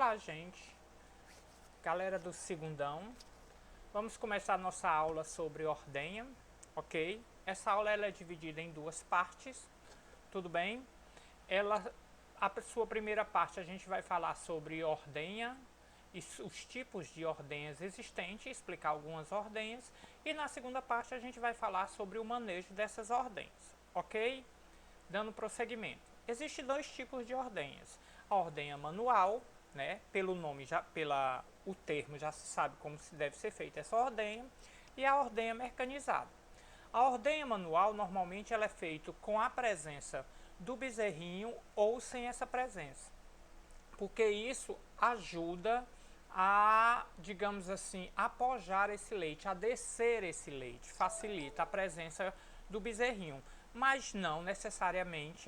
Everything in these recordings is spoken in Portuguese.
Olá, gente, galera do segundão. Vamos começar nossa aula sobre ordenha, ok? Essa aula ela é dividida em duas partes, tudo bem? A sua primeira parte a gente vai falar sobre ordenha e os tipos de ordenhas existentes, explicar algumas ordenhas, e na segunda parte a gente vai falar sobre o manejo dessas ordenhas, ok? Dando prosseguimento. Existem dois tipos de ordenhas. A ordenha manual, né? Pelo nome, o termo já se sabe como se deve ser feita essa ordenha, e a ordenha mecanizada. A ordenha manual normalmente ela é feita com a presença do bezerrinho ou sem essa presença, porque isso ajuda a, digamos assim, apojar esse leite, a descer esse leite, facilita a presença do bezerrinho, mas não necessariamente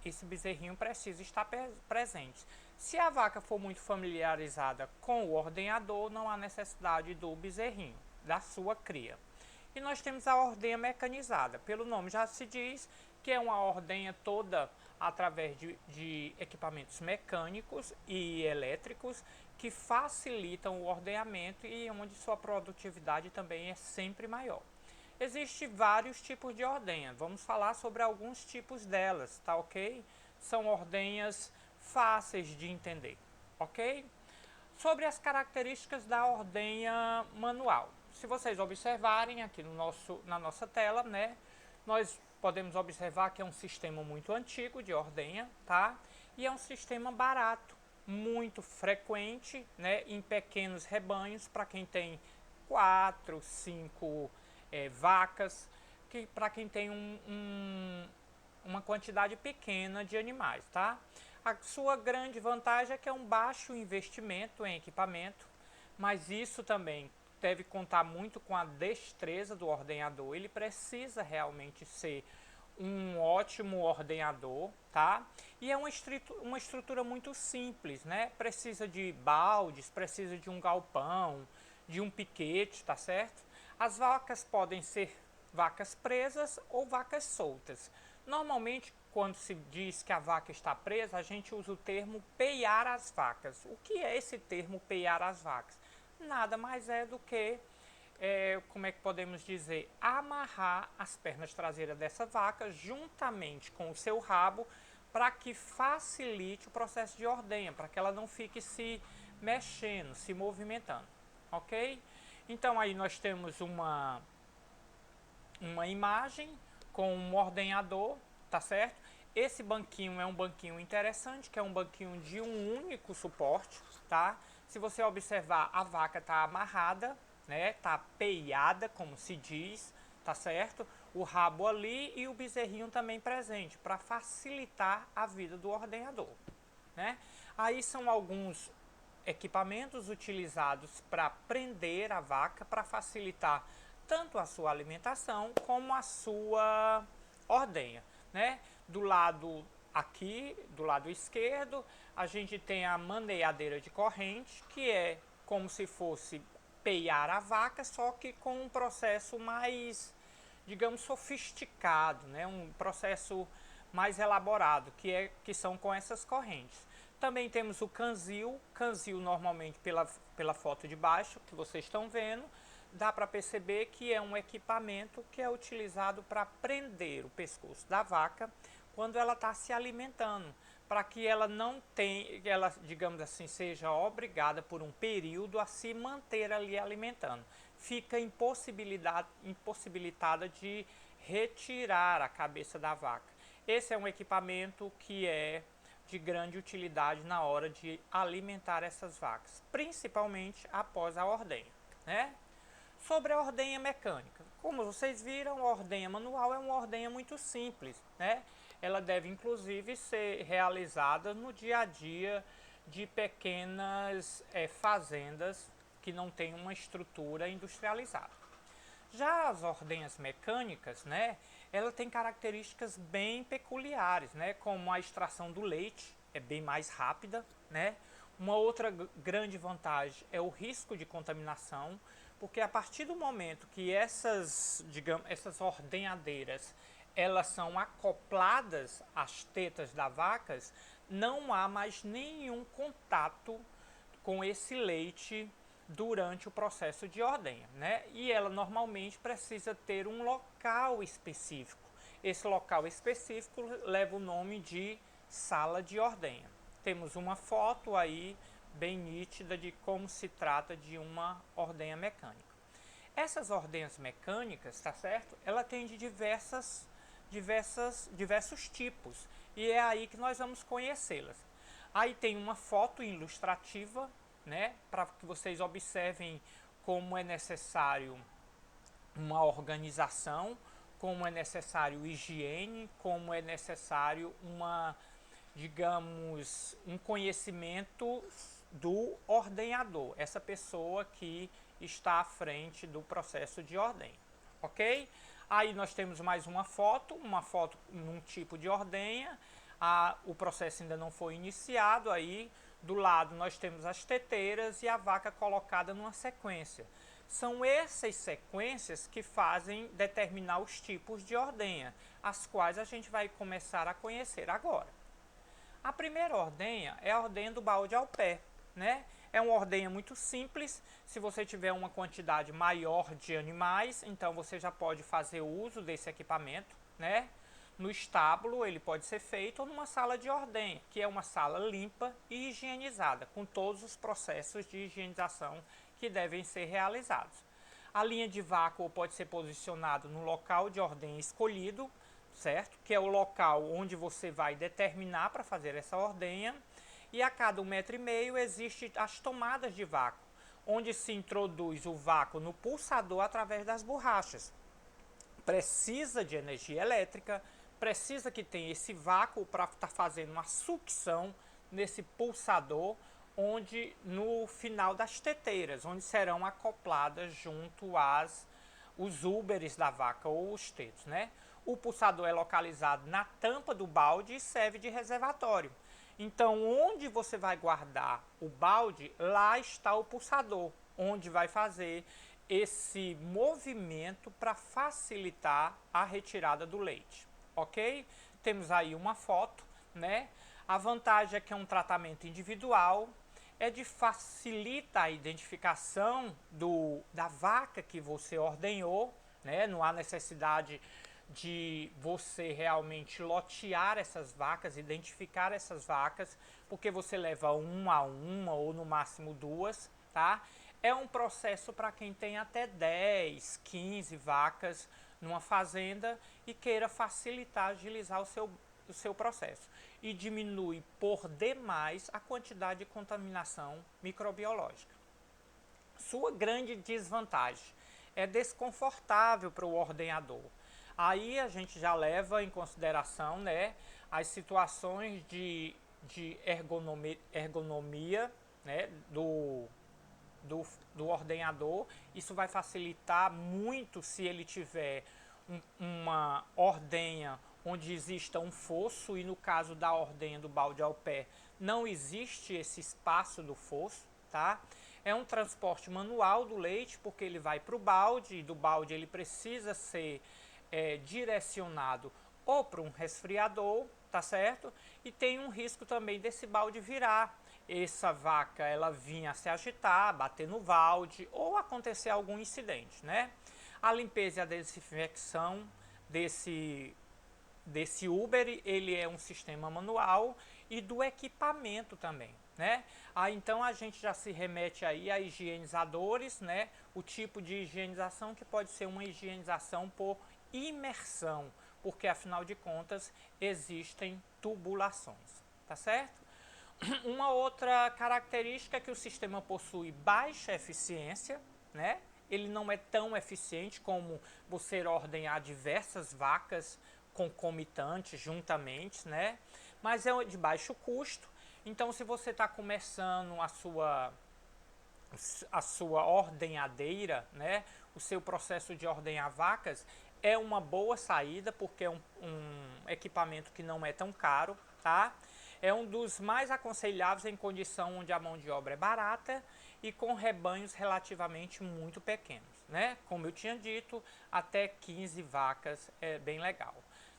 esse bezerrinho precisa estar presente. Se a vaca for muito familiarizada com o ordenhador, não há necessidade do bezerrinho, da sua cria. E nós temos a ordenha mecanizada. Pelo nome já se diz que é uma ordenha toda através de equipamentos mecânicos e elétricos que facilitam o ordenhamento e onde sua produtividade também é sempre maior. Existem vários tipos de ordenha. Vamos falar sobre alguns tipos delas, tá ok? São ordenhas fáceis de entender, ok? Sobre as características da ordenha manual. Se vocês observarem aqui na nossa tela, né, nós podemos observar que é um sistema muito antigo de ordenha, tá? E é um sistema barato, muito frequente, né, em pequenos rebanhos para quem tem 4, 5 vacas, que para quem tem uma quantidade pequena de animais, tá? A sua grande vantagem é que é um baixo investimento em equipamento, mas isso também deve contar muito com a destreza do ordenhador. Ele precisa realmente ser um ótimo ordenhador, tá? E é uma estrutura muito simples, né? Precisa de baldes, precisa de um galpão, de um piquete, tá certo? As vacas podem ser vacas presas ou vacas soltas. Normalmente, quando se diz que a vaca está presa, a gente usa o termo peiar as vacas. O que é esse termo peiar as vacas? Nada mais é do que, como é que podemos dizer, amarrar as pernas traseiras dessa vaca juntamente com o seu rabo para que facilite o processo de ordenha, para que ela não fique se mexendo, se movimentando, ok? Então aí nós temos uma imagem com um ordenhador, tá certo? Esse banquinho é um banquinho interessante, que é um banquinho de um único suporte, tá? Se você observar, a vaca tá amarrada, né? Tá peiada, como se diz, tá certo? O rabo ali e o bezerrinho também presente, para facilitar a vida do ordenhador, né? Aí são alguns equipamentos utilizados para prender a vaca, para facilitar tanto a sua alimentação como a sua ordenha, né? Do lado aqui, do lado esquerdo, a gente tem a maneadeira de corrente, que é como se fosse peiar a vaca, só que com um processo mais, digamos, sofisticado, né? Um processo mais elaborado, que são com essas correntes. Também temos o canzil normalmente pela foto de baixo que vocês estão vendo, dá para perceber que é um equipamento que é utilizado para prender o pescoço da vaca quando ela está se alimentando, para que ela não tenha, ela, digamos assim, seja obrigada por um período a se manter ali alimentando. Fica impossibilitada de retirar a cabeça da vaca. Esse é um equipamento que é de grande utilidade na hora de alimentar essas vacas, principalmente após a ordenha, né? Sobre a ordenha mecânica, como vocês viram, a ordenha manual é uma ordenha muito simples, né? Ela deve inclusive ser realizada no dia a dia de pequenas fazendas que não têm uma estrutura industrializada. Já as ordenhas mecânicas, né, ela tem características bem peculiares, né, como a extração do leite é bem mais rápida, né? Uma outra grande vantagem é o risco de contaminação, porque a partir do momento que essas ordenhadeiras elas são acopladas às tetas das vacas, não há mais nenhum contato com esse leite durante o processo de ordenha, né? E ela normalmente precisa ter um local específico. Esse local específico leva o nome de sala de ordenha. Temos uma foto aí bem nítida de como se trata de uma ordenha mecânica. Essas ordenhas mecânicas, tá certo? Ela tem de diversos tipos e é aí que nós vamos conhecê-las. Aí tem uma foto ilustrativa, né, para que vocês observem como é necessário uma organização, como é necessário higiene, como é necessário digamos, um conhecimento do ordenhador, essa pessoa que está à frente do processo de ordenha, ok? Aí nós temos mais uma foto num tipo de ordenha, o processo ainda não foi iniciado, aí do lado nós temos as teteiras e a vaca colocada numa sequência. São essas sequências que fazem determinar os tipos de ordenha, as quais a gente vai começar a conhecer agora. A primeira ordenha é a ordenha do balde ao pé, né? É uma ordenha muito simples. Se você tiver uma quantidade maior de animais, então você já pode fazer uso desse equipamento, né? No estábulo ele pode ser feito ou numa sala de ordenha, que é uma sala limpa e higienizada, com todos os processos de higienização que devem ser realizados. A linha de vácuo pode ser posicionada no local de ordenha escolhido, certo? Que é o local onde você vai determinar para fazer essa ordenha. E a cada 1,5 m existem as tomadas de vácuo, onde se introduz o vácuo no pulsador através das borrachas. Precisa de energia elétrica, precisa que tenha esse vácuo para estar fazendo uma sucção nesse pulsador, onde no final das teteiras, onde serão acopladas junto os úberes da vaca ou os tetos, né? O pulsador é localizado na tampa do balde e serve de reservatório. Então, onde você vai guardar o balde, lá está o pulsador, onde vai fazer esse movimento para facilitar a retirada do leite, ok? Temos aí uma foto, né? A vantagem é que é um tratamento individual, facilita a identificação da vaca que você ordenhou, né? Não há necessidade de você realmente lotear essas vacas, identificar essas vacas, porque você leva uma ou no máximo 2, tá? É um processo para quem tem até 10, 15 vacas numa fazenda e queira facilitar, agilizar o seu processo. E diminui por demais a quantidade de contaminação microbiológica. Sua grande desvantagem é desconfortável para o ordenhador. Aí a gente já leva em consideração, né, as situações de ergonomia, né, do ordenhador. Isso vai facilitar muito se ele tiver uma ordenha onde exista um fosso, e no caso da ordenha do balde ao pé não existe esse espaço do fosso, tá? É um transporte manual do leite, porque ele vai para o balde, e do balde ele precisa ser direcionado ou para um resfriador, tá certo? E tem um risco também desse balde virar. Essa vaca, ela vinha se agitar, bater no balde ou acontecer algum incidente, né? A limpeza e a desinfecção desse Uber, ele é um sistema manual, e do equipamento também, né? Então a gente já se remete aí a higienizadores, né? O tipo de higienização que pode ser uma higienização por imersão, porque afinal de contas existem tubulações, tá certo? Uma outra característica é que o sistema possui baixa eficiência, né? Ele não é tão eficiente como você ordenhar diversas vacas concomitantes, juntamente, né? Mas é de baixo custo. Então, se você está começando a sua ordenhadeira, né? O seu processo de ordenhar vacas, é uma boa saída, porque é um equipamento que não é tão caro, tá? É um dos mais aconselháveis em condição onde a mão de obra é barata e com rebanhos relativamente muito pequenos, né? Como eu tinha dito, até 15 vacas é bem legal.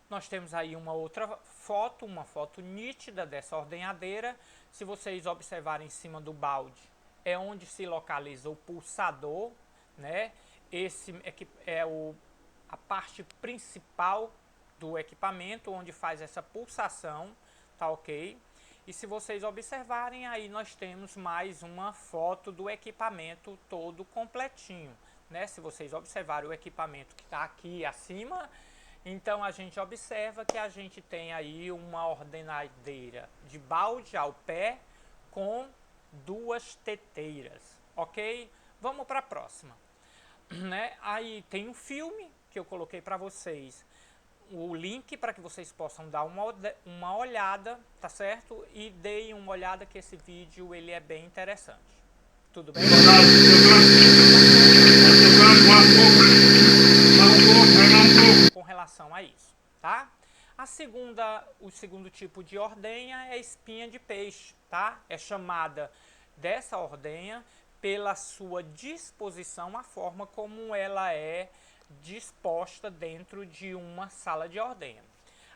Nós temos aí uma outra foto, uma foto nítida dessa ordenhadeira. Se vocês observarem em cima do balde, é onde se localiza o pulsador, né? Esse é a parte principal do equipamento, onde faz essa pulsação, tá ok? E se vocês observarem, aí nós temos mais uma foto do equipamento todo completinho, né? Se vocês observarem o equipamento que está aqui acima, então a gente observa que a gente tem aí uma ordenadeira de balde ao pé com 2 teteiras, ok? Vamos para a próxima, né? Aí tem um filme que eu coloquei para vocês, o link para que vocês possam dar uma olhada, tá certo? E deem uma olhada que esse vídeo ele é bem interessante. Tudo bem? Com relação a isso, tá? O segundo tipo de ordenha é espinha de peixe, tá? É chamada dessa ordenha pela sua disposição, a forma como ela é disposta dentro de uma sala de ordenha.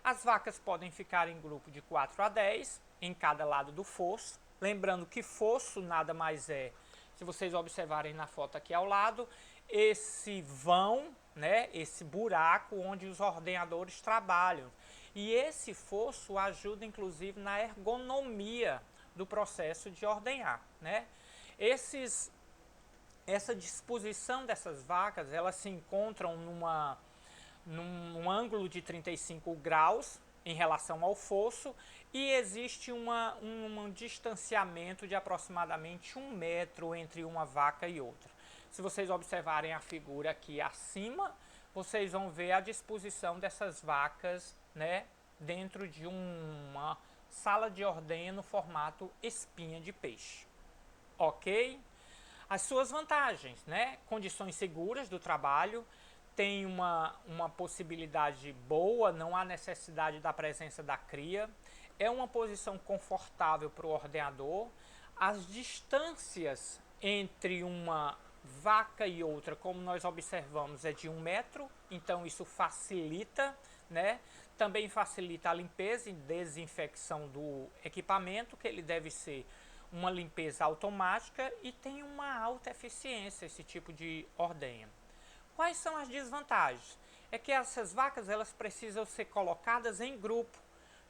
As vacas podem ficar em grupo de 4 a 10 em cada lado do fosso. Lembrando que fosso nada mais é, se vocês observarem na foto aqui ao lado, esse vão, né, esse buraco onde os ordenhadores trabalham. E esse fosso ajuda inclusive na ergonomia do processo de ordenhar, né? Essa disposição dessas vacas, elas se encontram num ângulo de 35 graus em relação ao fosso e existe um distanciamento de aproximadamente 1 metro entre uma vaca e outra. Se vocês observarem a figura aqui acima, vocês vão ver a disposição dessas vacas, né, dentro de uma sala de ordenha no formato espinha de peixe. Ok? As suas vantagens, né? Condições seguras do trabalho, tem uma possibilidade boa, não há necessidade da presença da cria, é uma posição confortável para o ordenhador, as distâncias entre uma vaca e outra, como nós observamos, é de 1 metro, então isso facilita, né? Também facilita a limpeza e desinfecção do equipamento, que ele deve ser uma limpeza automática e tem uma alta eficiência esse tipo de ordenha. Quais são as desvantagens? É que essas vacas elas precisam ser colocadas em grupo,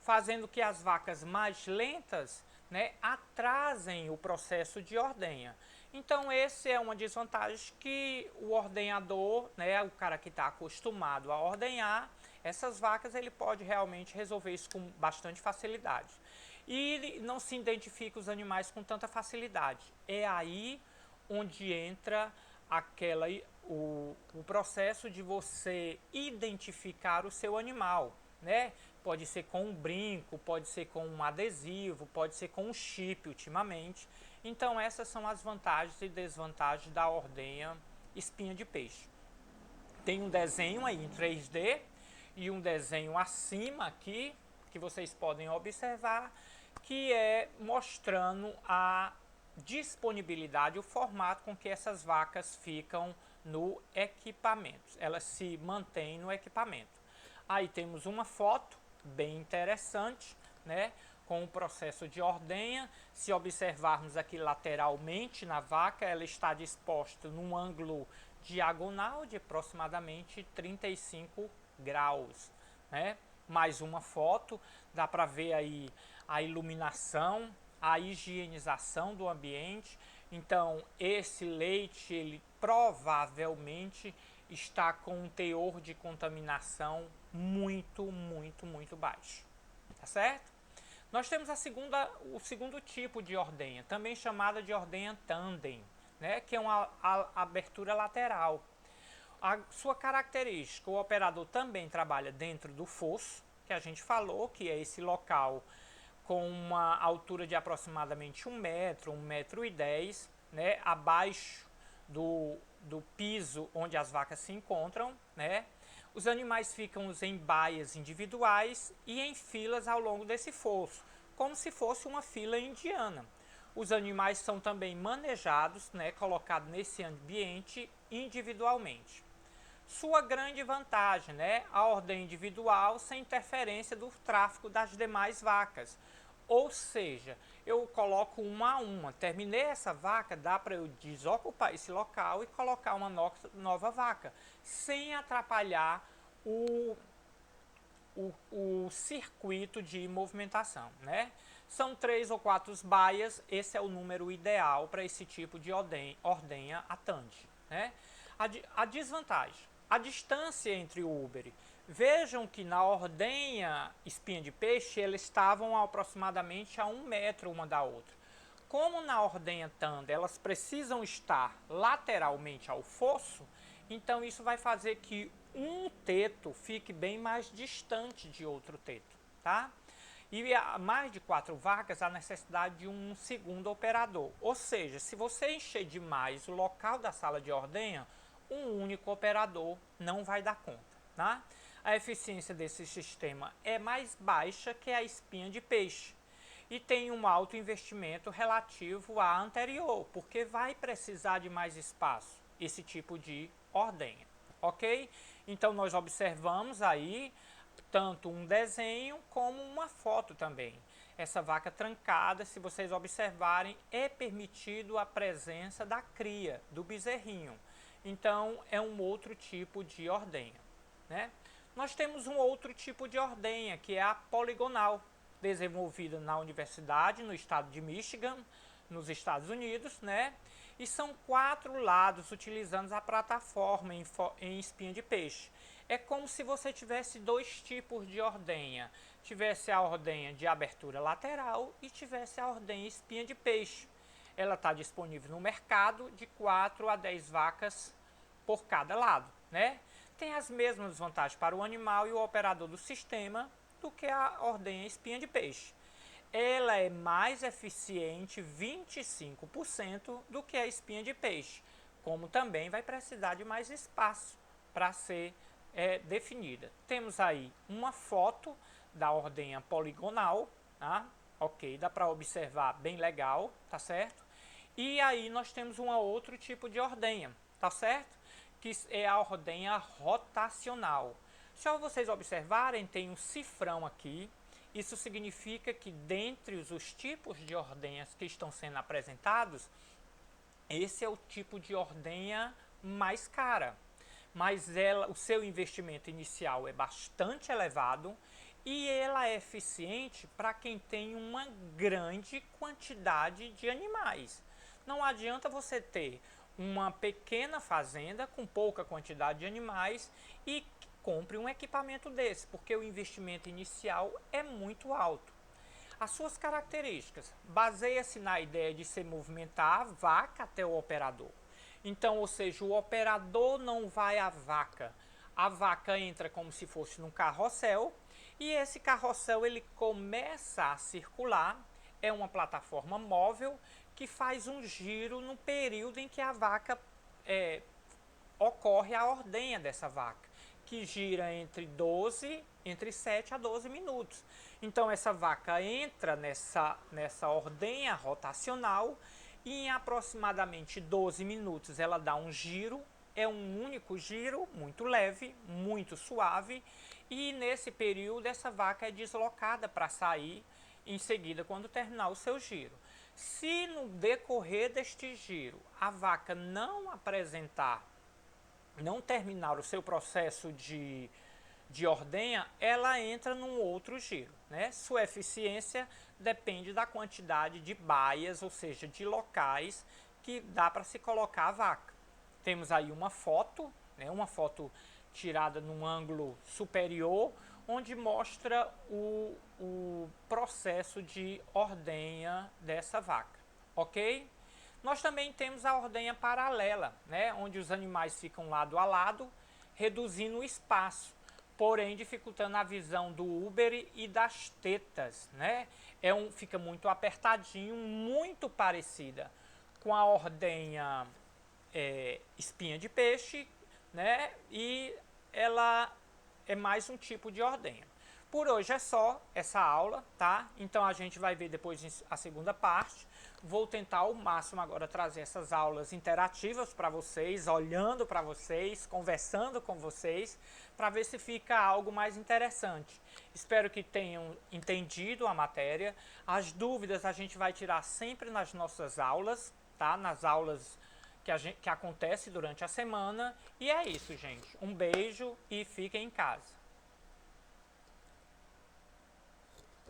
fazendo que as vacas mais lentas, né, atrasem o processo de ordenha. Então essa é uma desvantagem que o ordenhador, né, o cara que está acostumado a ordenhar essas vacas, ele pode realmente resolver isso com bastante facilidade. E não se identifica os animais com tanta facilidade. É aí onde entra o processo de você identificar o seu animal, né? Pode ser com um brinco, pode ser com um adesivo, pode ser com um chip ultimamente. Então essas são as vantagens e desvantagens da ordenha espinha de peixe. Tem um desenho aí em 3D e um desenho acima aqui, que vocês podem observar, que é mostrando a disponibilidade, o formato com que essas vacas ficam no equipamento. Elas se mantêm no equipamento. Aí temos uma foto bem interessante, né, com o processo de ordenha. Se observarmos aqui lateralmente na vaca, ela está disposta num ângulo diagonal de aproximadamente 35 graus, né? Mais uma foto, dá para ver aí a iluminação, a higienização do ambiente. Então esse leite ele provavelmente está com um teor de contaminação muito baixo, tá certo? Nós temos o segundo tipo de ordenha, também chamada de ordenha tandem, né, que é uma abertura lateral. A sua característica, o operador também trabalha dentro do fosso, que a gente falou, que é esse local com uma altura de aproximadamente 1 metro, 1,10 metro, né, abaixo do piso onde as vacas se encontram, né? Os animais ficam em baias individuais e em filas ao longo desse fosso, como se fosse uma fila indiana. Os animais são também manejados, né, colocados nesse ambiente individualmente. Sua grande vantagem, né, a ordem individual sem interferência do tráfego das demais vacas, Ou seja, eu coloco uma a uma. Terminei essa vaca, dá para eu desocupar esse local e colocar uma nova vaca, sem atrapalhar o circuito de movimentação, né? São 3 ou 4 baias, esse é o número ideal para esse tipo de ordenha atante, né? A desvantagem, a distância entre o Uber. Vejam que na ordenha espinha de peixe, eles estavam aproximadamente a 1 metro uma da outra. Como na ordenha tanda elas precisam estar lateralmente ao fosso, então isso vai fazer que um teto fique bem mais distante de outro teto, tá? E a mais de 4 vacas, há necessidade de um segundo operador. Ou seja, se você encher demais o local da sala de ordenha, um único operador não vai dar conta, tá? A eficiência desse sistema é mais baixa que a espinha de peixe e tem um alto investimento relativo à anterior, porque vai precisar de mais espaço, esse tipo de ordenha, ok? Então nós observamos aí tanto um desenho como uma foto também. Essa vaca trancada, se vocês observarem, é permitido a presença da cria, do bezerrinho. Então é um outro tipo de ordenha, né? Nós temos um outro tipo de ordenha, que é a poligonal, desenvolvida na universidade, no estado de Michigan, nos Estados Unidos, né? E são 4 lados utilizando a plataforma em espinha de peixe. É como se você tivesse 2 tipos de ordenha. Tivesse a ordenha de abertura lateral e tivesse a ordenha espinha de peixe. Ela está disponível no mercado de 4 a 10 vacas por cada lado, né? Tem as mesmas vantagens para o animal e o operador do sistema do que a ordenha espinha de peixe. Ela é mais eficiente 25% do que a espinha de peixe, como também vai precisar de mais espaço para ser definida. Temos aí uma foto da ordenha poligonal, tá? Ok, dá para observar bem legal, tá certo? E aí nós temos um outro tipo de ordenha, tá certo? Que é a ordenha rotacional. Só vocês observarem, tem um cifrão aqui. Isso significa que dentre os tipos de ordenhas que estão sendo apresentados, esse é o tipo de ordenha mais cara. Mas o seu investimento inicial é bastante elevado e ela é eficiente para quem tem uma grande quantidade de animais. Não adianta você ter uma pequena fazenda com pouca quantidade de animais e compre um equipamento desse, porque o investimento inicial é muito alto. As suas características baseia-se na ideia de se movimentar a vaca até o operador. Então, ou seja, o operador não vai à vaca. A vaca entra como se fosse num carrossel e esse carrossel ele começa a circular. É uma plataforma móvel que faz um giro no período em que a vaca ocorre a ordenha dessa vaca, que gira entre 7 a 12 minutos. Então essa vaca entra nessa ordenha rotacional e em aproximadamente 12 minutos ela dá um giro, é um único giro, muito leve, muito suave, e nesse período essa vaca é deslocada para sair em seguida quando terminar o seu giro. Se no decorrer deste giro a vaca não terminar o seu processo de ordenha, ela entra num outro giro, né? Sua eficiência depende da quantidade de baias, ou seja, de locais que dá para se colocar a vaca. Temos aí uma foto, né? Uma foto tirada num ângulo superior, onde mostra o processo de ordenha dessa vaca, ok? Nós também temos a ordenha paralela, né? Onde os animais ficam lado a lado, reduzindo o espaço, porém dificultando a visão do úbere e das tetas, né? Fica muito apertadinho, muito parecida com a ordenha espinha de peixe, né? E ela é mais um tipo de ordenha. Por hoje é só essa aula, tá? Então a gente vai ver depois a segunda parte. Vou tentar ao máximo agora trazer essas aulas interativas para vocês, olhando para vocês, conversando com vocês, para ver se fica algo mais interessante. Espero que tenham entendido a matéria. As dúvidas a gente vai tirar sempre nas nossas aulas, tá? Nas aulas que acontece durante a semana. E é isso, gente. Um beijo e fiquem em casa.